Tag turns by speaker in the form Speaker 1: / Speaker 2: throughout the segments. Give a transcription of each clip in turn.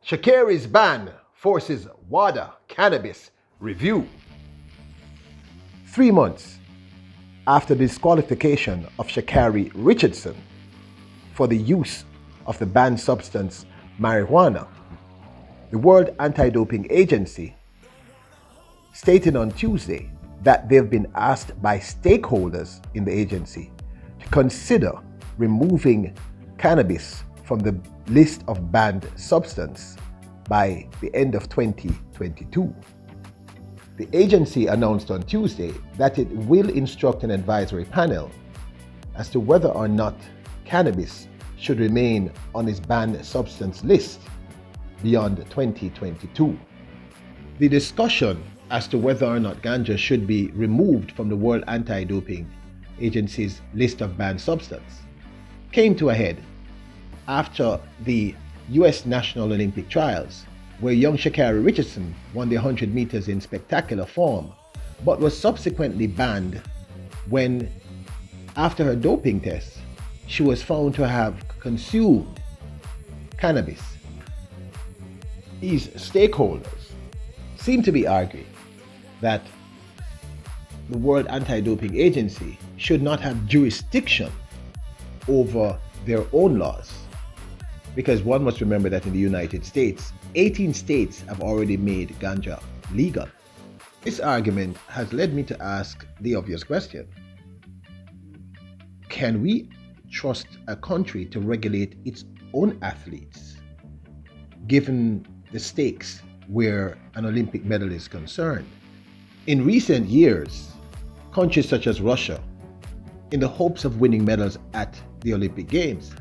Speaker 1: Shá Carri'S ban forces Wada Canabis review. 3 months after the disqualification of Shá Carri'S for the use of the banned substance marijuana, the World Anti-Doping Agency stated on Tuesday that they've been asked by stakeholders in the agency to consider removing cannabis from the list of banned substance by the end of 2022. The agency announced on Tuesday that it will instruct an advisory panel as to whether or not cannabis should remain on its banned substance list beyond 2022. The discussion as to whether or not ganja should be removed from the World Anti-Doping Agency's list of banned substance came to a head after the U.S. National Olympic Trials, where young Shá Carri'S won the 100 meters in spectacular form, but was subsequently banned when, after her doping test, she was found to have consumed cannabis. These stakeholders seem to be arguing that the World Anti-Doping Agency should not have jurisdiction over their own laws, because one must remember that in the United States, 18 states have already made ganja legal. This argument has led me to ask the obvious question: can we trust a country to regulate its own athletes, given the stakes where an Olympic medal is concerned? In recent years, countries such as Russia, in the hopes of winning medals at the Olympic Games,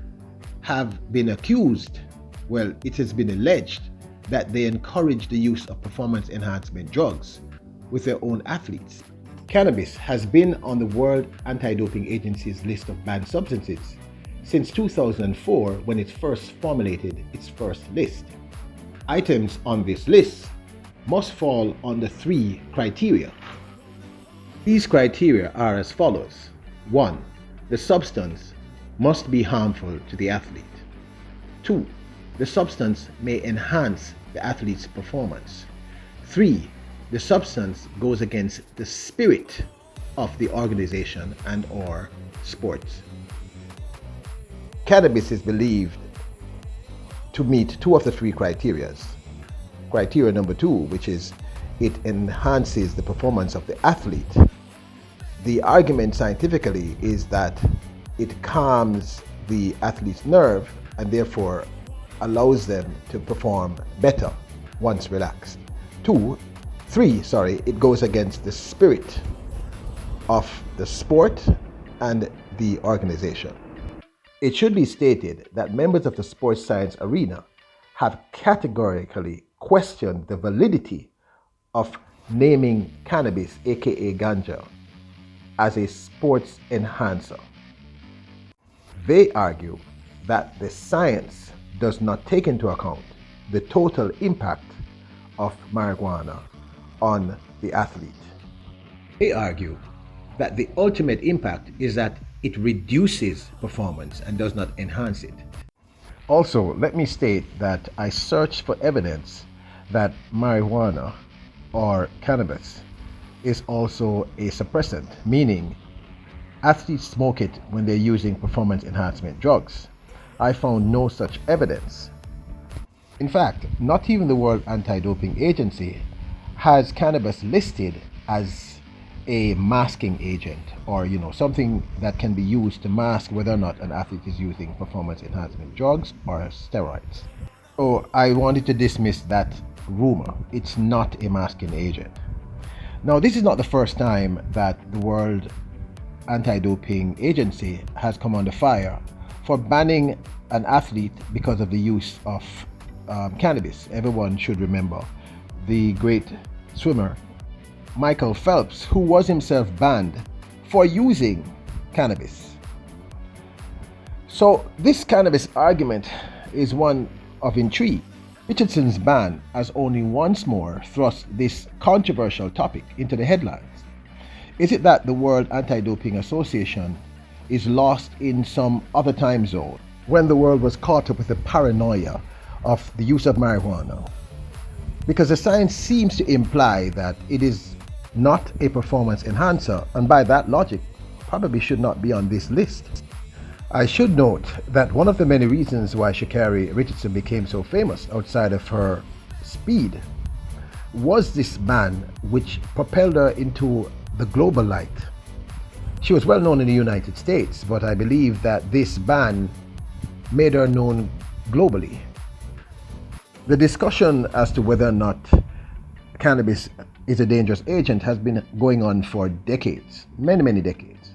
Speaker 1: have been accused, well, it has been alleged, that they encourage the use of performance enhancement drugs with their own athletes. Cannabis has been on the World Anti-Doping Agency's list of banned substances since 2004, when it first formulated its first list. Items on this list must fall under 3 criteria. These criteria are as follows. 1. The substance must be harmful to the athlete. 2. The substance may enhance the athlete's performance. 3. The substance goes against the spirit of the organization and/or sports. Cannabis is believed to meet 2 of the 3 criteria. Criteria number 2, which is it enhances the performance of the athlete. The argument scientifically is that it calms the athlete's nerve and therefore allows them to perform better once relaxed. 3, it goes against the spirit of the sport and the organization. It should be stated that members of the sports science arena have categorically questioned the validity of naming cannabis, aka ganja, as a sports enhancer. They argue that the science does not take into account the total impact of marijuana on the athlete. They argue that the ultimate impact is that it reduces performance and does not enhance it. Also, let me state that I searched for evidence that marijuana or cannabis is also a suppressant, meaning athletes smoke it when they're using performance enhancement drugs. I found no such evidence. In fact, not even the World Anti-Doping Agency has cannabis listed as a masking agent, or something that can be used to mask whether or not an athlete is using performance enhancement drugs or steroids. So I wanted to dismiss that rumor. It's not a masking agent. Now, this is not the first time that the World Anti-Doping Agency has come under fire for banning an athlete because of the use of cannabis. Everyone should remember the great swimmer Michael Phelps, who was himself banned for using cannabis. So this cannabis argument is one of intrigue. Richardson's ban has only once more thrust this controversial topic into the headlines. Is it that the World Anti-Doping Association is lost in some other time zone, when the world was caught up with the paranoia of the use of marijuana, because the science seems to imply that it is not a performance enhancer, and by that logic, probably should not be on this list. I should note that one of the many reasons why Shá Carri'S became so famous outside of her speed was this ban which propelled her into the global light. She was well known in the United States, but I believe that this ban made her known globally. The discussion as to whether or not cannabis is a dangerous agent has been going on for decades, many decades,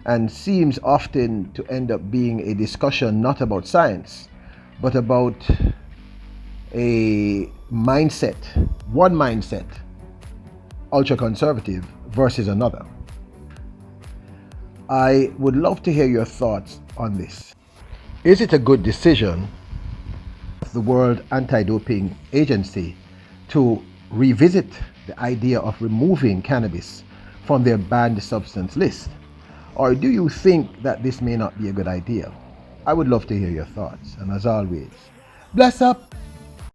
Speaker 1: and seems often to end up being a discussion not about science, but about a mindset, one mindset, ultra conservative versus another. I would love to hear your thoughts on this. Is it a good decision of the World Anti-Doping Agency to revisit the idea of removing cannabis from their banned substance list? Or do you think that this may not be a good idea? I would love to hear your thoughts. And as always, bless up!